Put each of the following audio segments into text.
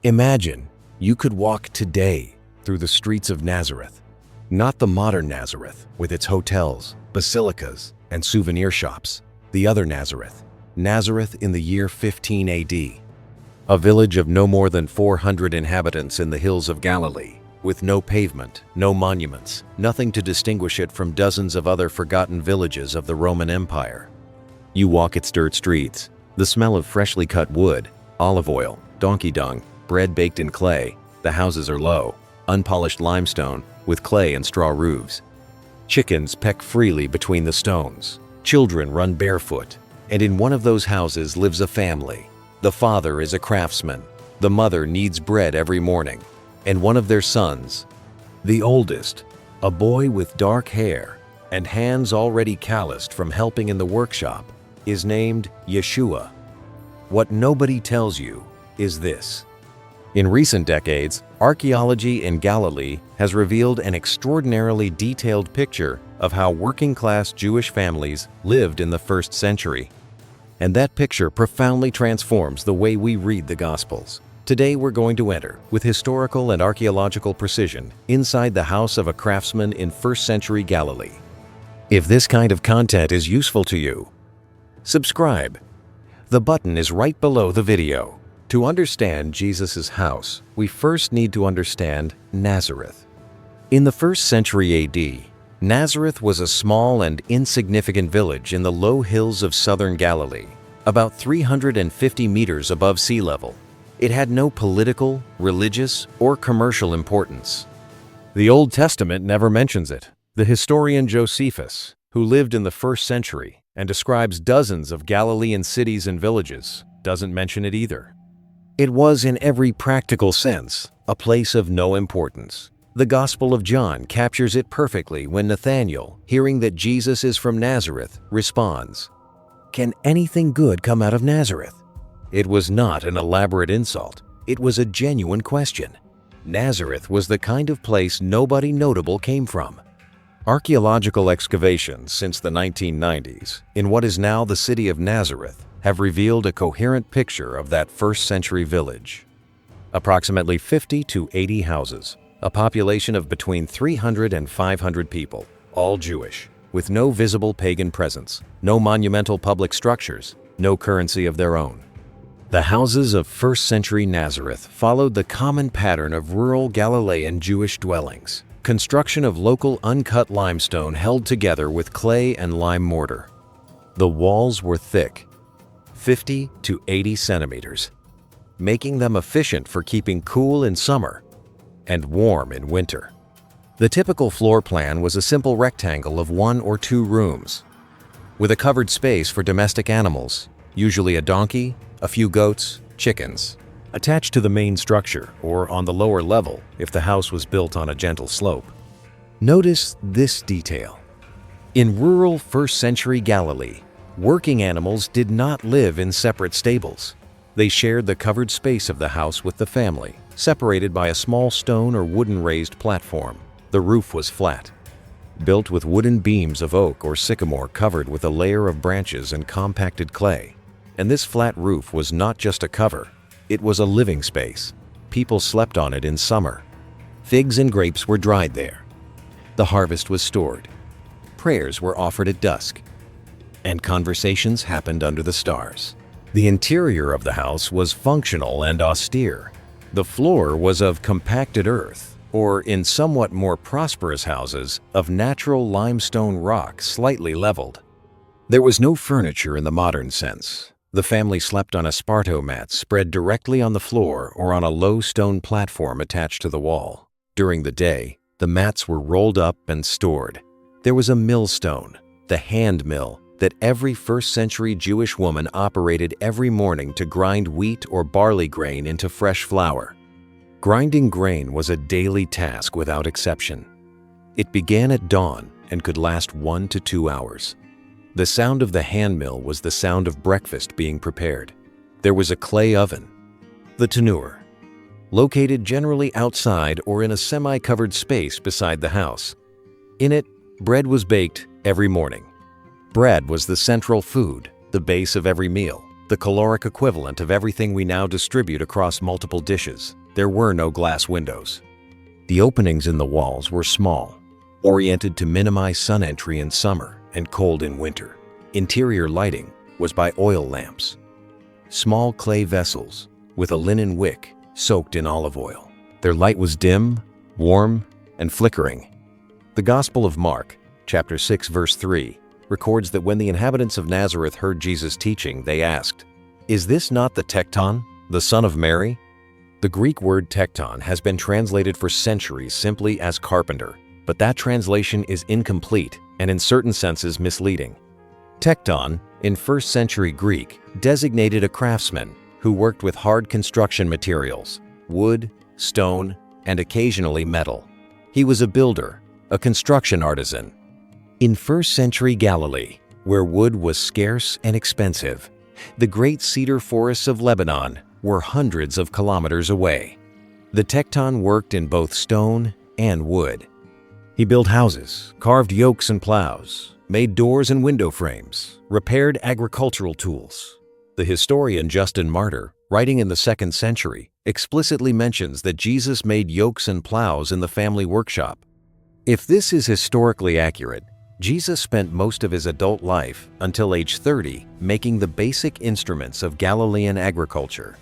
Imagine you could walk today through the streets of Nazareth. Not the modern Nazareth with its hotels, basilicas, and souvenir shops. The other Nazareth. Nazareth in the year 15 AD. A village of no more than 400 inhabitants in the hills of Galilee, with no pavement, no monuments, nothing to distinguish it from dozens of other forgotten villages of the Roman Empire. You walk its dirt streets, the smell of freshly cut wood, olive oil, donkey dung, bread baked in clay. The houses are low, unpolished limestone, with clay and straw roofs. Chickens peck freely between the stones. Children run barefoot, and in one of those houses lives a family. The father is a craftsman. The mother kneads bread every morning, and one of their sons, the oldest, a boy with dark hair and hands already calloused from helping in the workshop, is named Yeshua. What nobody tells you is this. In recent decades, archaeology in Galilee has revealed an extraordinarily detailed picture of how working-class Jewish families lived in the first century. And that picture profoundly transforms the way we read the Gospels. Today we're going to enter, with historical and archaeological precision, inside the house of a craftsman in first-century Galilee. If this kind of content is useful to you, subscribe. The button is right below the video. To understand Jesus' house, we first need to understand Nazareth. In the first century AD, Nazareth was a small and insignificant village in the low hills of southern Galilee, about 350 meters above sea level. It had no political, religious, or commercial importance. The Old Testament never mentions it. The historian Josephus, who lived in the first century and describes dozens of Galilean cities and villages, doesn't mention it either. It was, in every practical sense, a place of no importance. The Gospel of John captures it perfectly when Nathanael, hearing that Jesus is from Nazareth, responds, "Can anything good come out of Nazareth?" It was not an elaborate insult. It was a genuine question. Nazareth was the kind of place nobody notable came from. Archaeological excavations since the 1990s, in what is now the city of Nazareth, have revealed a coherent picture of that first-century village. Approximately 50 to 80 houses, a population of between 300 and 500 people, all Jewish, with no visible pagan presence, no monumental public structures, no currency of their own. The houses of first-century Nazareth followed the common pattern of rural Galilean Jewish dwellings, construction of local uncut limestone held together with clay and lime mortar. The walls were thick, 50 to 80 centimeters, making them efficient for keeping cool in summer and warm in winter. The typical floor plan was a simple rectangle of 1 or 2 rooms, with a covered space for domestic animals, usually a donkey, a few goats, chickens, attached to the main structure or on the lower level if the house was built on a gentle slope. Notice this detail. In rural first-century Galilee, working animals did not live in separate stables. They shared the covered space of the house with the family, separated by a small stone or wooden raised platform. The roof was flat, built with wooden beams of oak or sycamore covered with a layer of branches and compacted clay. And this flat roof was not just a cover, it was a living space. People slept on it in summer. Figs and grapes were dried there. The harvest was stored. Prayers were offered at dusk, and conversations happened under the stars. The interior of the house was functional and austere. The floor was of compacted earth, or in somewhat more prosperous houses, of natural limestone rock slightly leveled. There was no furniture in the modern sense. The family slept on esparto mats spread directly on the floor or on a low stone platform attached to the wall. During the day, the mats were rolled up and stored. There was a millstone, the hand mill, that every first-century Jewish woman operated every morning to grind wheat or barley grain into fresh flour. Grinding grain was a daily task without exception. It began at dawn and could last 1 to 2 hours. The sound of the hand mill was the sound of breakfast being prepared. There was a clay oven, the tanur, located generally outside or in a semi-covered space beside the house. In it, bread was baked every morning. Bread was the central food, the base of every meal. the caloric equivalent of everything we now distribute across multiple dishes. There were no glass windows. The openings in the walls were small, oriented to minimize sun entry in summer and cold in winter. Interior lighting was by oil lamps, small clay vessels with a linen wick soaked in olive oil. Their light was dim, warm, and flickering. The Gospel of Mark, chapter 6, verse 3, records that when the inhabitants of Nazareth heard Jesus teaching, they asked, "Is this not the Tekton, the son of Mary?" The Greek word tekton has been translated for centuries simply as carpenter, but that translation is incomplete and in certain senses misleading. Tekton, in 1st century Greek, designated a craftsman who worked with hard construction materials, wood, stone, and occasionally metal. He was a builder, a construction artisan. In 1st century Galilee, where wood was scarce and expensive, the great cedar forests of Lebanon were hundreds of kilometers away. The tekton worked in both stone and wood. He built houses, carved yokes and plows, made doors and window frames, repaired agricultural tools. The historian Justin Martyr, writing in the 2nd century, explicitly mentions that Jesus made yokes and plows in the family workshop. If this is historically accurate, Jesus spent most of his adult life, until age 30, making the basic instruments of Galilean agriculture.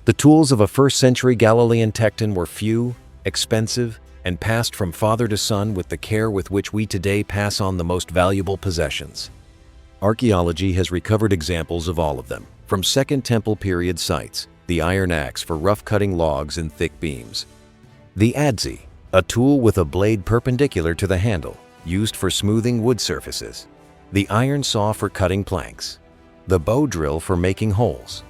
The tools of a 1st century Galilean tekton were few, expensive, and passed from father to son with the care with which we today pass on the most valuable possessions. Archaeology has recovered examples of all of them, from Second Temple period sites, the iron axe for rough cutting logs in thick beams, the adze, a tool with a blade perpendicular to the handle, used for smoothing wood surfaces, the iron saw for cutting planks, the bow drill for making holes,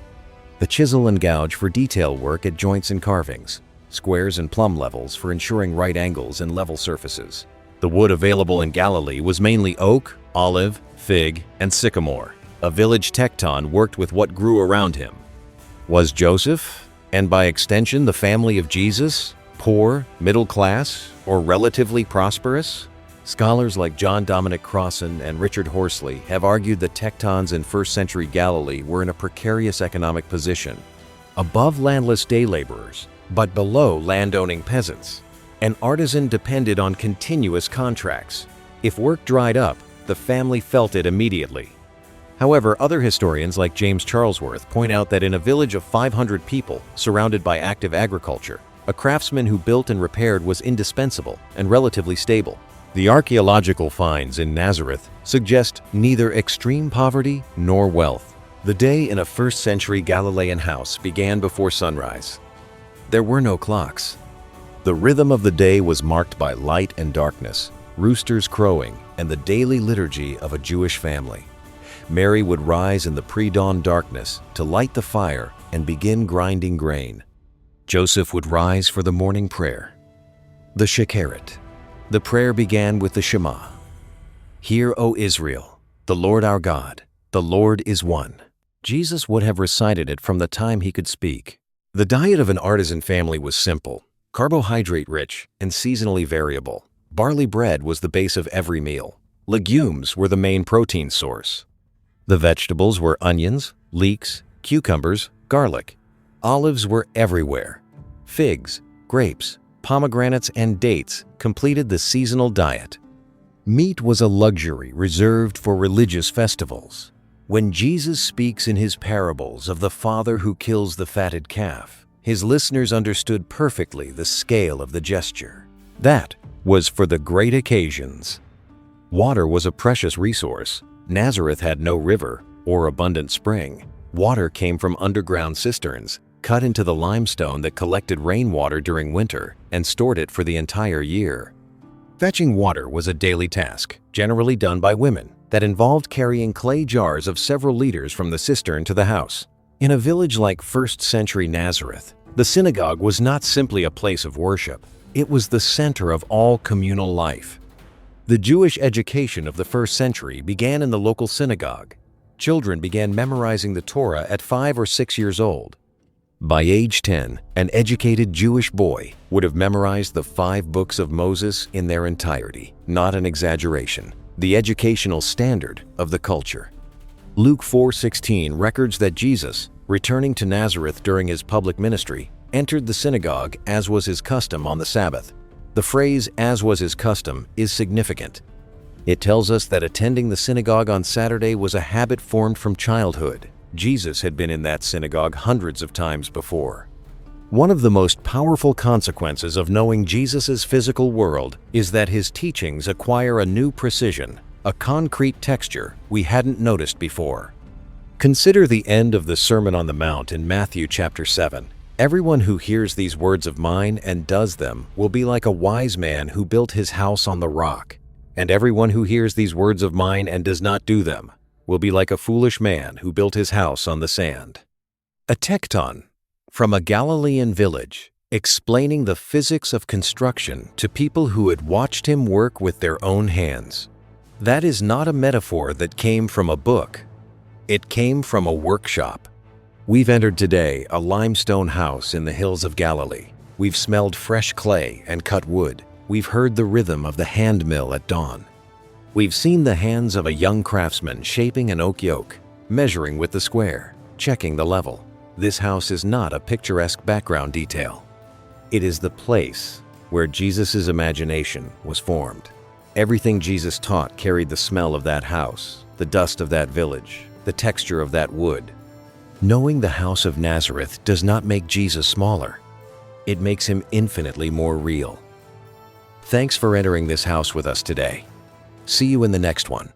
the chisel and gouge for detail work at joints and carvings, squares and plumb levels for ensuring right angles and level surfaces. The wood available in Galilee was mainly oak, olive, fig, and sycamore. A village tekton worked with what grew around him. Was Joseph, and by extension the family of Jesus, poor, middle class, or relatively prosperous? Scholars like John Dominic Crossan and Richard Horsley have argued that tektons in 1st century Galilee were in a precarious economic position, above landless day laborers, but below landowning peasants. An artisan depended on continuous contracts. If work dried up, the family felt it immediately. However, other historians like James Charlesworth point out that in a village of 500 people surrounded by active agriculture, a craftsman who built and repaired was indispensable and relatively stable. The archaeological finds in Nazareth suggest neither extreme poverty nor wealth. The day in a 1st century Galilean house began before sunrise. There were no clocks. The rhythm of the day was marked by light and darkness, roosters crowing, and the daily liturgy of a Jewish family. Mary would rise in the pre-dawn darkness to light the fire and begin grinding grain. Joseph would rise for the morning prayer, the Shekaret. The prayer began with the Shema. "Hear, O Israel, the Lord our God, the Lord is one." Jesus would have recited it from the time he could speak. The diet of an artisan family was simple, carbohydrate-rich, and seasonally variable. Barley bread was the base of every meal. Legumes were the main protein source. The vegetables were onions, leeks, cucumbers, garlic. Olives were everywhere. Figs, grapes, pomegranates, and dates completed the seasonal diet. Meat was a luxury reserved for religious festivals. When Jesus speaks in his parables of the father who kills the fatted calf, his listeners understood perfectly the scale of the gesture. That was for the great occasions. Water was a precious resource. Nazareth had no river or abundant spring. Water came from underground cisterns, cut into the limestone that collected rainwater during winter and stored it for the entire year. Fetching water was a daily task, generally done by women, that involved carrying clay jars of several liters from the cistern to the house. In a village like 1st century Nazareth, the synagogue was not simply a place of worship. It was the center of all communal life. The Jewish education of the 1st century began in the local synagogue. Children began memorizing the Torah at 5 or 6 years old. By age 10, an educated Jewish boy would have memorized the 5 books of Moses in their entirety, not an exaggeration, the educational standard of the culture. Luke 4:16 records that Jesus, returning to Nazareth during his public ministry, entered the synagogue as was his custom on the Sabbath. The phrase "as was his custom" is significant. It tells us that attending the synagogue on Saturday was a habit formed from childhood. Jesus had been in that synagogue hundreds of times before. One of the most powerful consequences of knowing Jesus' physical world is that his teachings acquire a new precision, a concrete texture we hadn't noticed before. Consider the end of the Sermon on the Mount in Matthew chapter 7. Everyone who hears these words of mine and does them will be like a wise man who built his house on the rock. And everyone who hears these words of mine and does not do them will be like a foolish man who built his house on the sand. A tekton, from a Galilean village, explaining the physics of construction to people who had watched him work with their own hands. That is not a metaphor that came from a book. It came from a workshop. We've entered today a limestone house in the hills of Galilee. We've smelled fresh clay and cut wood. We've heard the rhythm of the hand mill at dawn. We've seen the hands of a young craftsman shaping an oak yoke, measuring with the square, checking the level. This house is not a picturesque background detail. It is the place where Jesus' imagination was formed. Everything Jesus taught carried the smell of that house, the dust of that village, the texture of that wood. Knowing the house of Nazareth does not make Jesus smaller. It makes him infinitely more real. Thanks for entering this house with us today. See you in the next one.